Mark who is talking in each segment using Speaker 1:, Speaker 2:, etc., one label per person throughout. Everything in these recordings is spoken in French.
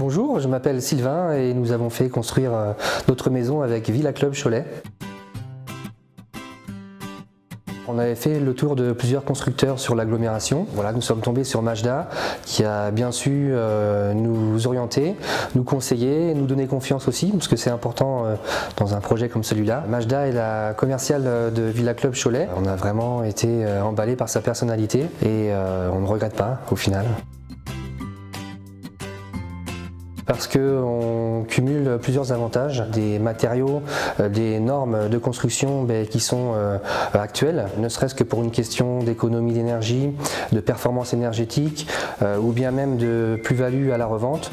Speaker 1: Bonjour, je m'appelle Sylvain et nous avons fait construire notre maison avec Villa Club Cholet. On avait fait le tour de plusieurs constructeurs sur l'agglomération. Voilà, nous sommes tombés sur Majda qui a bien su nous orienter, nous conseiller, nous donner confiance aussi parce que c'est important dans un projet comme celui-là. Majda est la commerciale de Villa Club Cholet. On a vraiment été emballés par sa personnalité et on ne regrette pas au final. Parce qu'on cumule plusieurs avantages, des matériaux, des normes de construction qui sont actuelles, ne serait-ce que pour une question d'économie d'énergie, de performance énergétique ou bien même de plus-value à la revente.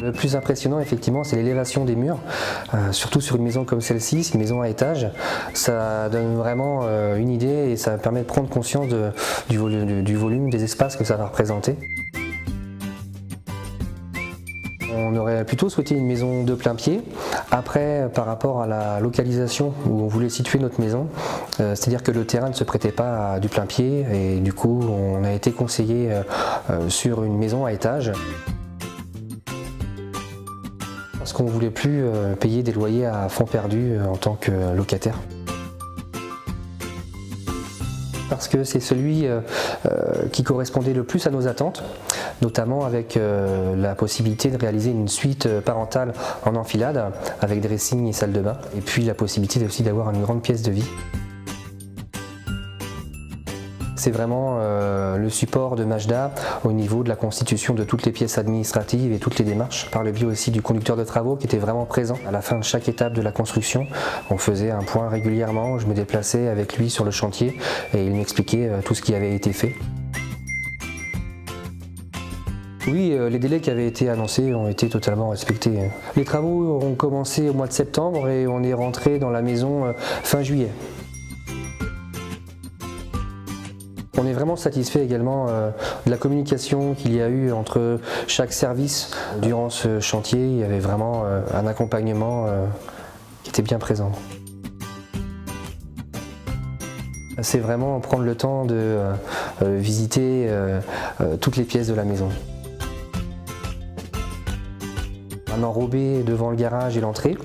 Speaker 1: Le plus impressionnant effectivement c'est l'élévation des murs, surtout sur une maison comme celle-ci, c'est une maison à étage. Ça donne vraiment une idée et ça permet de prendre conscience du volume des espaces que ça va représenter. On aurait plutôt souhaité une maison de plein pied. Après, par rapport à la localisation où on voulait situer notre maison, c'est-à-dire que le terrain ne se prêtait pas à du plein pied et du coup on a été conseillé sur une maison à étage. Parce qu'on ne voulait plus payer des loyers à fond perdu en tant que locataire. Parce que c'est celui qui correspondait le plus à nos attentes, notamment avec la possibilité de réaliser une suite parentale en enfilade avec dressing et salle de bain, et puis la possibilité aussi d'avoir une grande pièce de vie. C'est vraiment le support de Majda au niveau de la constitution de toutes les pièces administratives et toutes les démarches, par le biais aussi du conducteur de travaux qui était vraiment présent à la fin de chaque étape de la construction. On faisait un point régulièrement, je me déplaçais avec lui sur le chantier et il m'expliquait tout ce qui avait été fait. Oui, les délais qui avaient été annoncés ont été totalement respectés. Les travaux ont commencé au mois de septembre et on est rentré dans la maison fin juillet. On est vraiment satisfait également de la communication qu'il y a eu entre chaque service durant ce chantier. Il y avait vraiment un accompagnement qui était bien présent. C'est vraiment prendre le temps de visiter toutes les pièces de la maison. Un enrobé devant le garage et l'entrée,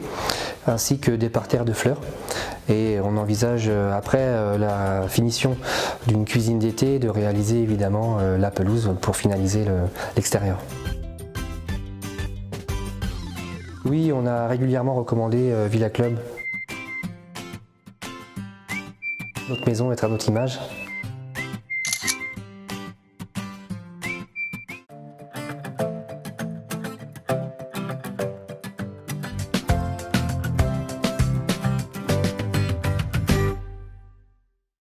Speaker 1: ainsi que des parterres de fleurs. Et on envisage après la finition d'une cuisine d'été de réaliser évidemment la pelouse pour finaliser l'extérieur. Oui, on a régulièrement recommandé Villa Club. Notre maison est à notre image.